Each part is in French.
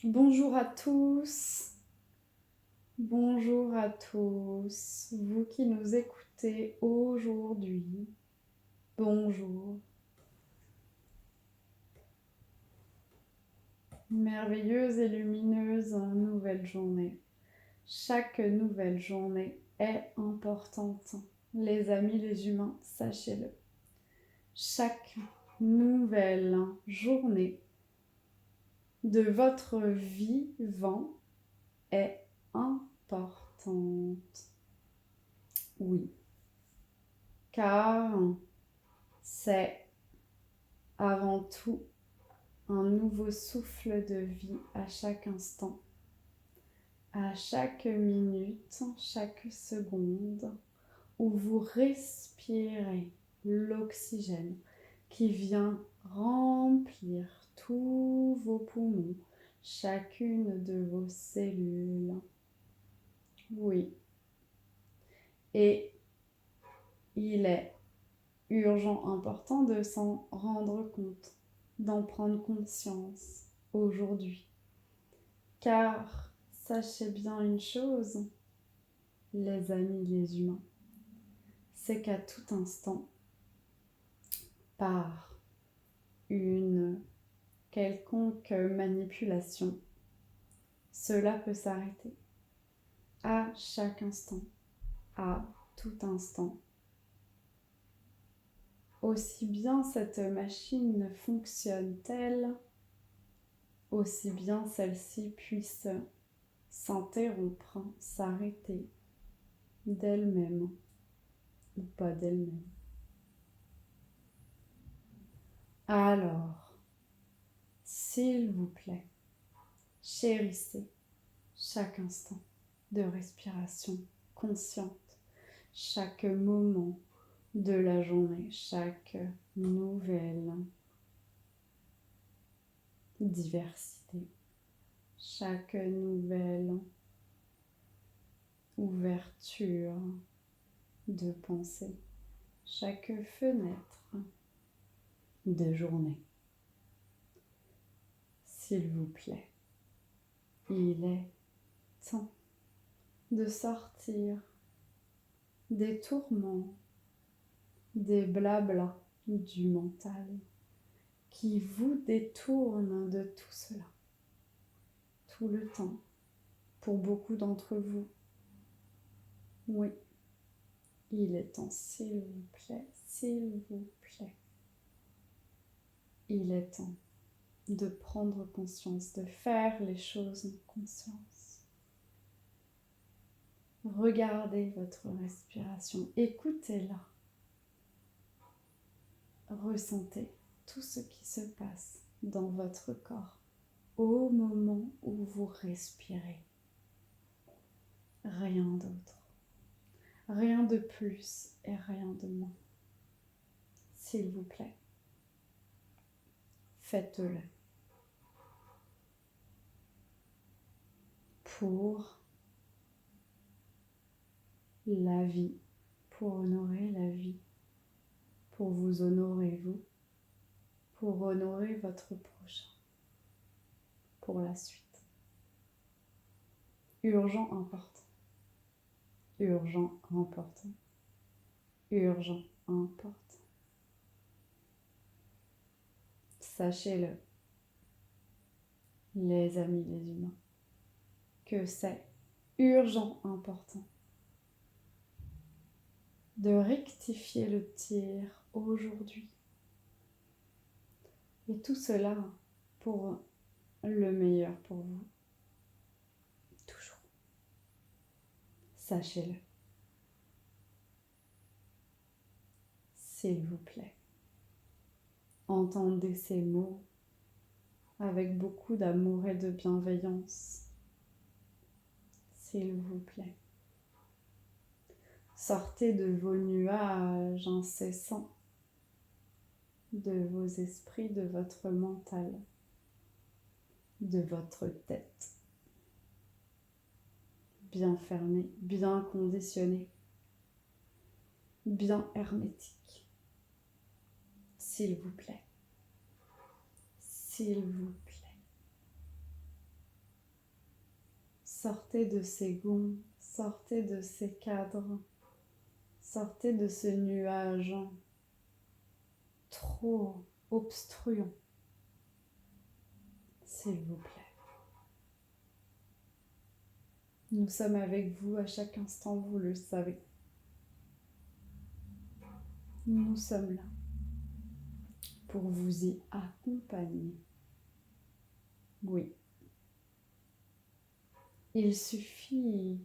Bonjour à tous, bonjour à tous, vous qui nous écoutez aujourd'hui, bonjour. Merveilleuse et lumineuse nouvelle journée. Chaque nouvelle journée est importante. Les amis, les humains, sachez-le. Chaque nouvelle journée de votre vivant est importante. Oui, car c'est avant tout un nouveau souffle de vie à chaque instant, à chaque minute, chaque seconde, où vous respirez l'oxygène qui vient remplir tous vos poumons, chacune de vos cellules. Oui. Et il est urgent, important de s'en rendre compte, d'en prendre conscience aujourd'hui. Car sachez bien une chose, les amis, les humains, c'est qu'à tout instant, par une quelconque manipulation, cela peut s'arrêter. À chaque instant, à tout instant. Aussi bien cette machine fonctionne-t-elle, aussi bien celle-ci puisse s'interrompre, s'arrêter d'elle-même ou pas d'elle-même. Alors, s'il vous plaît, chérissez chaque instant de respiration consciente, chaque moment de la journée, chaque nouvelle diversité, chaque nouvelle ouverture de pensée, chaque fenêtre de journée. S'il vous plaît, il est temps de sortir des tourments, des blablas du mental qui vous détournent de tout cela, tout le temps, pour beaucoup d'entre vous. Oui, il est temps, s'il vous plaît, il est temps de prendre conscience, de faire les choses en conscience. Regardez votre respiration, écoutez-la. Ressentez tout ce qui se passe dans votre corps au moment où vous respirez. Rien d'autre, rien de plus et rien de moins. S'il vous plaît, faites-le. Pour la vie, pour honorer la vie, pour vous honorer vous, pour honorer votre prochain, pour la suite. Urgent, important. Urgent, important. Urgent, important. Sachez-le, les amis, les humains, que c'est urgent, important de rectifier le tir aujourd'hui. Et tout cela pour le meilleur pour vous. Toujours. Sachez-le. S'il vous plaît. Entendez ces mots avec beaucoup d'amour et de bienveillance. S'il vous plaît. Sortez de vos nuages incessants, de vos esprits, de votre mental, de votre tête. Bien fermée, bien conditionnée, bien hermétique. S'il vous plaît. S'il vous plaît. Sortez de ces gonds, sortez de ces cadres, sortez de ce nuage trop obstruant, s'il vous plaît. Nous sommes avec vous à chaque instant, vous le savez. Nous sommes là pour vous y accompagner. Oui. Il suffit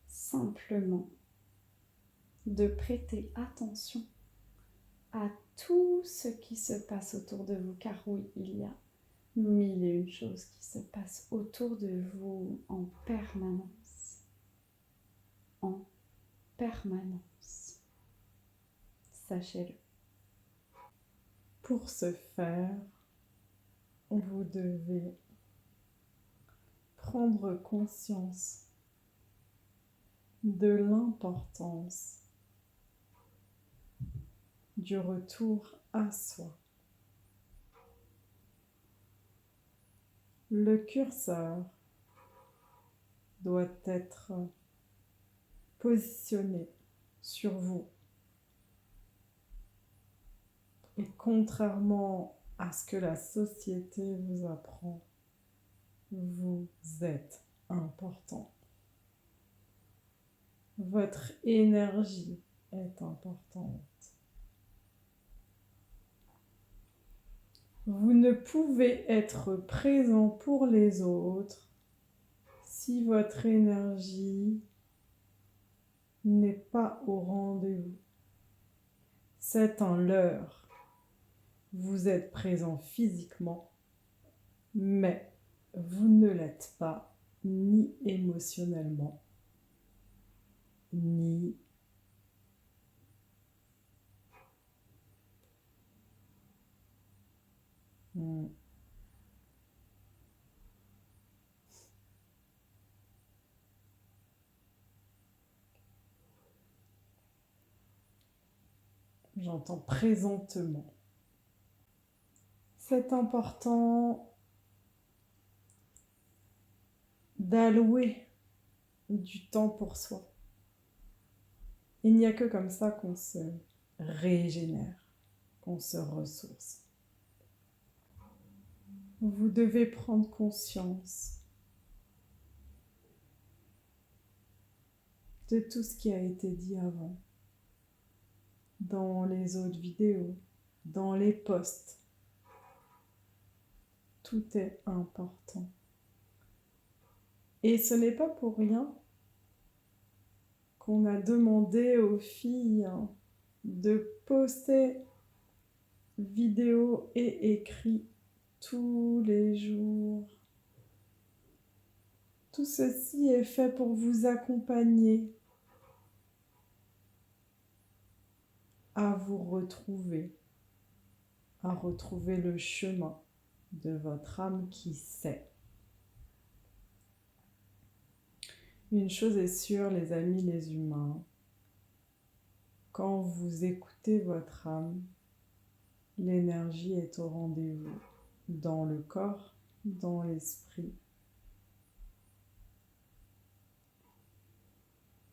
simplement de prêter attention à tout ce qui se passe autour de vous, car oui, il y a mille et une choses qui se passent autour de vous en permanence. En permanence. Sachez-le. Pour ce faire, vous devez prendre conscience de l'importance du retour à soi. Le curseur doit être positionné sur vous. Et contrairement à ce que la société vous apprend, vous êtes important. Votre énergie est importante. Vous ne pouvez être présent pour les autres si votre énergie n'est pas au rendez-vous. C'est un leurre. Vous êtes présent physiquement, mais vous ne l'êtes pas ni émotionnellement, ni j'entends présentement. C'est important d'allouer du temps pour soi. Il n'y a que comme ça qu'on se régénère, qu'on se ressource. Vous devez prendre conscience de tout ce qui a été dit avant, dans les autres vidéos, dans les posts. Tout est important. Et ce n'est pas pour rien qu'on a demandé aux filles de poster vidéos et écrits tous les jours. Tout ceci est fait pour vous accompagner à vous retrouver, à retrouver le chemin de votre âme qui sait. Une chose est sûre, les amis, les humains, quand vous écoutez votre âme, l'énergie est au rendez-vous, dans le corps, dans l'esprit,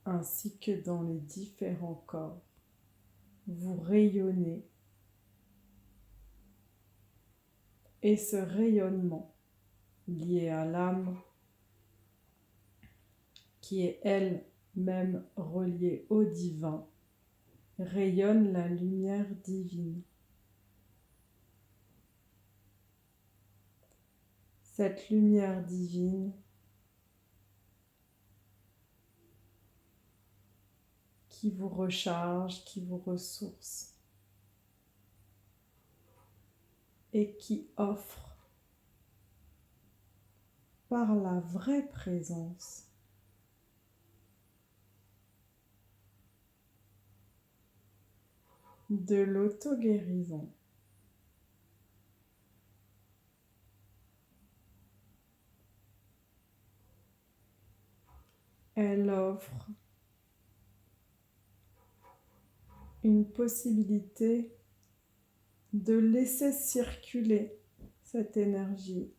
ainsi que dans les différents corps. Vous rayonnez et ce rayonnement lié à l'âme qui est elle-même reliée au divin rayonne la lumière divine. Cette lumière divine qui vous recharge, qui vous ressource et qui offre par la vraie présence de l'auto-guérison. Elle offre une possibilité de laisser circuler cette énergie,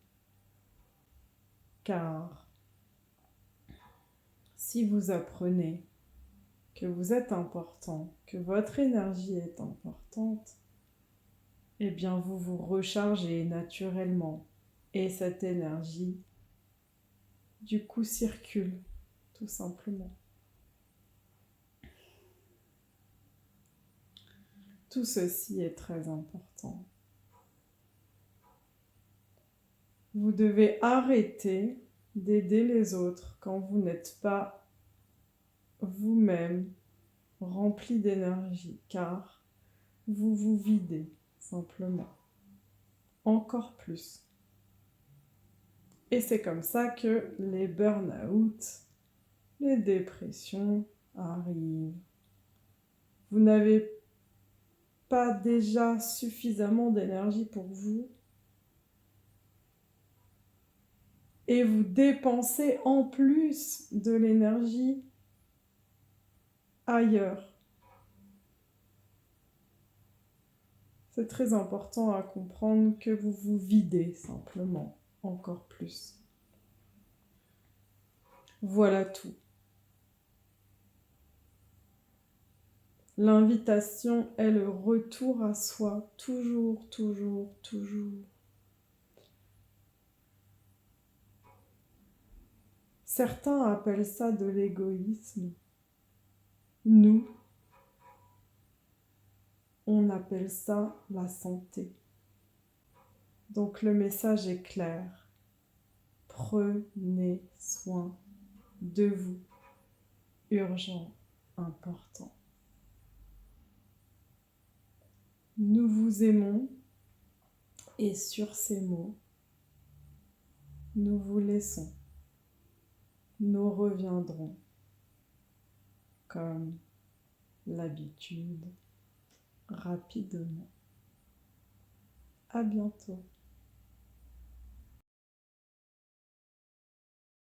car Si vous apprenez que vous êtes important, que votre énergie est importante, eh bien vous vous rechargez naturellement et cette énergie du coup circule tout simplement. Tout ceci est très important. Vous devez arrêter d'aider les autres quand vous n'êtes pas vous-même rempli d'énergie, car vous vous videz simplement, encore plus. Et c'est comme ça que les burn-out, les dépressions arrivent. Vous n'avez pas déjà suffisamment d'énergie pour vous et vous dépensez en plus de l'énergie ailleurs. C'est très important à comprendre que vous vous videz simplement encore plus. Voilà tout. L'invitation est le retour à soi, toujours, toujours, toujours. Certains appellent ça de l'égoïsme. Nous, on appelle ça la santé. Donc le message est clair. Prenez soin de vous. Urgent, important. Nous vous aimons et sur ces mots, nous vous laissons. Nous reviendrons comme l'habitude rapidement. À bientôt.